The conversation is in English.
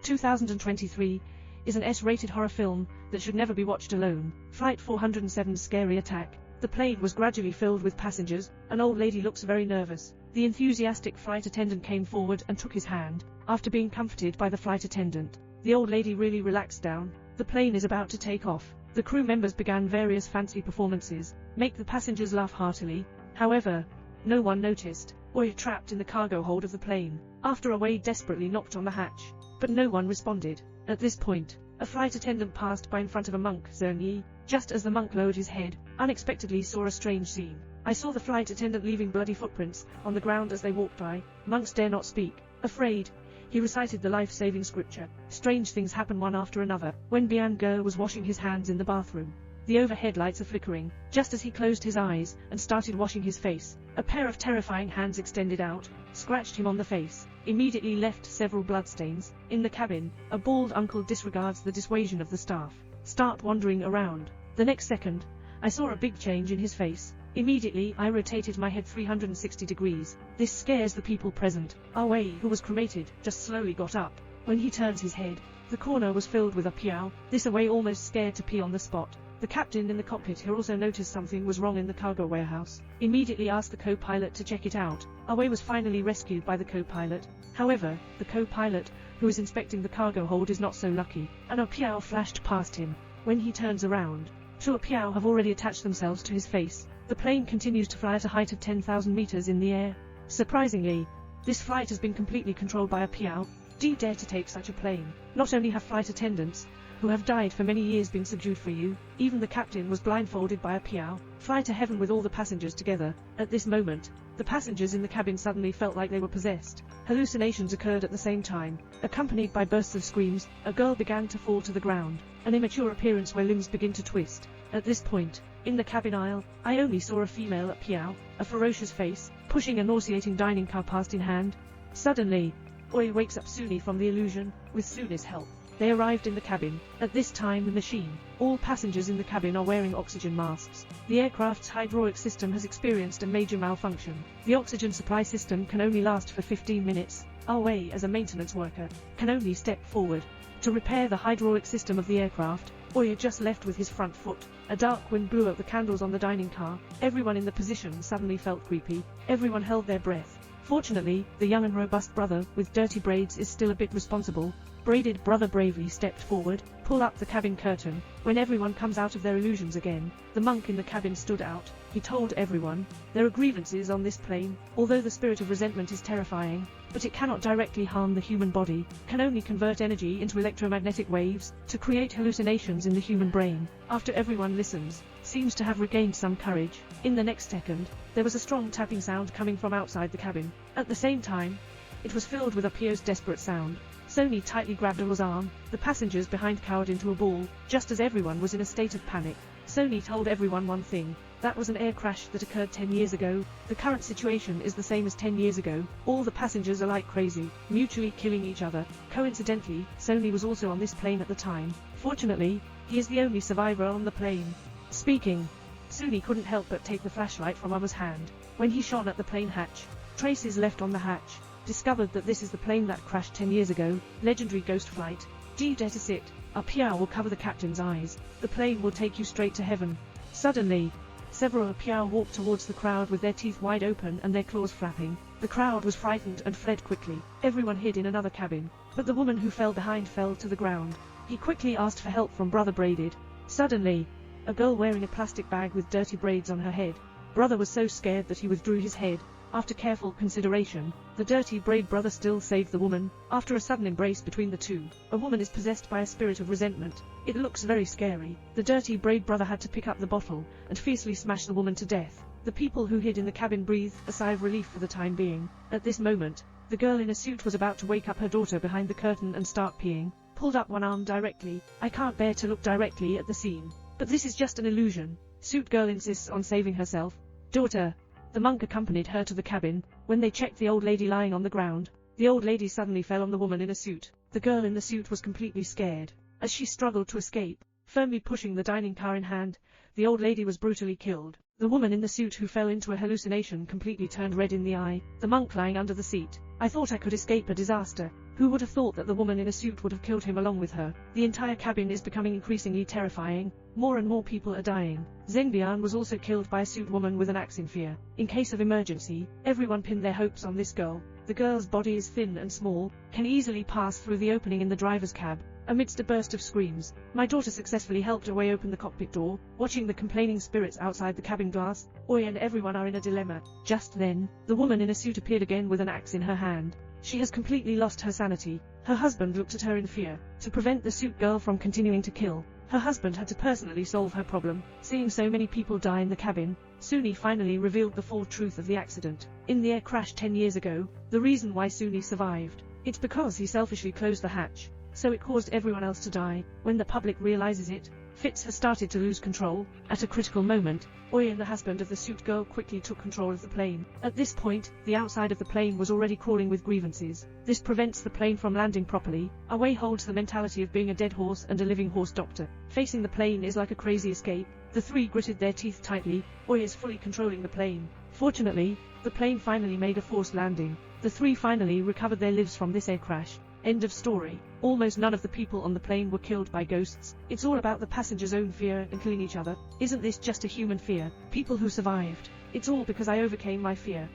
2023 is an S-rated horror film that should never be watched alone. Flight 407's scary attack. The plane was gradually filled with passengers. An old lady looks very nervous. The enthusiastic flight attendant came forward and took his hand. After being comforted by the flight attendant, the old lady really relaxed down. The plane is about to take off. The crew members began various fancy performances, make the passengers laugh heartily. However, no one noticed, or you're trapped in the cargo hold of the plane. After a Wade desperately knocked on the hatch, but no one responded. At this point, a flight attendant passed by in front of a monk, Zerny. Just as the monk lowered his head, unexpectedly saw a strange scene. I saw the flight attendant leaving bloody footprints on the ground as they walked by. Monks dare not speak. Afraid, he recited the life-saving scripture. Strange things happen one after another. When Bianca was washing his hands in the bathroom, the overhead lights are flickering. Just as he closed his eyes and started washing his face, a pair of terrifying hands extended out, scratched him on the face, immediately left several bloodstains. In the cabin, a bald uncle disregards the dissuasion of the staff. Start wandering around. The next second, I saw a big change in his face. Immediately, I rotated my head 360 degrees. This scares the people present. Awe, who was cremated, just slowly got up. When he turns his head, the corner was filled with a piao. This Awe almost scared to pee on the spot. The captain in the cockpit here also noticed something was wrong in the cargo warehouse. Immediately asked the co-pilot to check it out. Awe was finally rescued by the co-pilot. However, the co-pilot, who is inspecting the cargo hold, is not so lucky. And a piao flashed past him. When he turns around, two piao have already attached themselves to his face. The plane continues to fly at a height of 10,000 meters in the air. Surprisingly, this flight has been completely controlled by a piao. Do you dare to take such a plane? Not only have flight attendants, who have died for many years, been subdued for you, even the captain was blindfolded by a piao. Fly to heaven with all the passengers together. At this moment, the passengers in the cabin suddenly felt like they were possessed. Hallucinations occurred at the same time. Accompanied by bursts of screams, a girl began to fall to the ground. An immature appearance where limbs begin to twist. At this point, in the cabin aisle, I only saw a female at piao, a ferocious face, pushing a nauseating dining car past in hand. Suddenly, Oi wakes up Suni from the illusion. With Suni's help, they arrived in the cabin. At this time, the machine. All passengers in the cabin are wearing oxygen masks. The aircraft's hydraulic system has experienced a major malfunction. The oxygen supply system can only last for 15 minutes. Awe, as a maintenance worker, can only step forward to repair the hydraulic system of the aircraft. Oya just left with his front foot. A dark wind blew out the candles on the dining car. Everyone in the position suddenly felt creepy. Everyone held their breath. Fortunately, the young and robust brother, with dirty braids, is still a bit responsible. Braided brother bravely stepped forward, pulled up the cabin curtain. When everyone comes out of their illusions again, the monk in the cabin stood out. He told everyone, there are grievances on this plane. Although the spirit of resentment is terrifying, but it cannot directly harm the human body, can only convert energy into electromagnetic waves, to create hallucinations in the human brain. After everyone listens, seems to have regained some courage. In the next second, there was a strong tapping sound coming from outside the cabin. At the same time, it was filled with a piao's desperate sound. Sony tightly grabbed Awa's arm. The passengers behind cowered into a ball. Just as everyone was in a state of panic, Sony told everyone one thing. That was an air crash that occurred 10 years ago. The current situation is the same as 10 years ago. All the passengers are like crazy, mutually killing each other. Coincidentally, Sony was also on this plane at the time. Fortunately, he is the only survivor on the plane. Speaking, Suni couldn't help but take the flashlight from Awa's hand. When he shone at the plane hatch, traces left on the hatch, discovered that this is the plane that crashed 10 years ago. Legendary ghost flight. Do you dare to sit? A piao will cover the captain's eyes. The plane will take you straight to heaven. Suddenly, several piao walked towards the crowd with their teeth wide open and their claws flapping. The crowd was frightened and fled quickly. Everyone hid in another cabin, but the woman who fell behind fell to the ground. He quickly asked for help from Brother Braided. Suddenly, a girl wearing a plastic bag with dirty braids on her head. Brother was so scared that he withdrew his head. After careful consideration, the dirty braid brother still saved the woman. After a sudden embrace between the two, a woman is possessed by a spirit of resentment. It looks very scary. The dirty braid brother had to pick up the bottle and fiercely smash the woman to death. The people who hid in the cabin breathed a sigh of relief for the time being. At this moment, the girl in a suit was about to wake up her daughter behind the curtain and start peeing. Pulled up one arm directly. I can't bear to look directly at the scene. But this is just an illusion. Suit girl insists on saving herself. Daughter. The monk accompanied her to the cabin. When they checked the old lady lying on the ground, the old lady suddenly fell on the woman in a suit. The girl in the suit was completely scared. As she struggled to escape, firmly pushing the dining car in hand, the old lady was brutally killed. The woman in the suit who fell into a hallucination completely turned red in the eye. The monk lying under the seat. I thought I could escape a disaster. Who would have thought that the woman in a suit would have killed him along with her? The entire cabin is becoming increasingly terrifying. More and more people are dying. Zengbian was also killed by a suit woman with an axe in fear. In case of emergency, everyone pinned their hopes on this girl. The girl's body is thin and small, can easily pass through the opening in the driver's cab. Amidst a burst of screams, my daughter successfully helped her way open the cockpit door. Watching the complaining spirits outside the cabin glass, Oi and everyone are in a dilemma. Just then, the woman in a suit appeared again with an axe in her hand. She has completely lost her sanity. Her husband looked at her in fear. To prevent the suit girl from continuing to kill, her husband had to personally solve her problem. Seeing so many people die in the cabin, Suni finally revealed the full truth of the accident. In the air crash 10 years ago, the reason why Suni survived, it's because he selfishly closed the hatch, so it caused everyone else to die. When the public realizes it, Fitz has started to lose control. At a critical moment, Oi and the husband of the suit girl quickly took control of the plane. At this point, the outside of the plane was already crawling with grievances. This prevents the plane from landing properly. Away holds the mentality of being a dead horse and a living horse doctor. Facing the plane is like a crazy escape. The three gritted their teeth tightly. Oi is fully controlling the plane. Fortunately, the plane finally made a forced landing. The three finally recovered their lives from this air crash. End of story. Almost none of the people on the plane were killed by ghosts. It's all about the passengers' own fear and killing each other. Isn't this just a human fear? People who survived. It's all because I overcame my fear.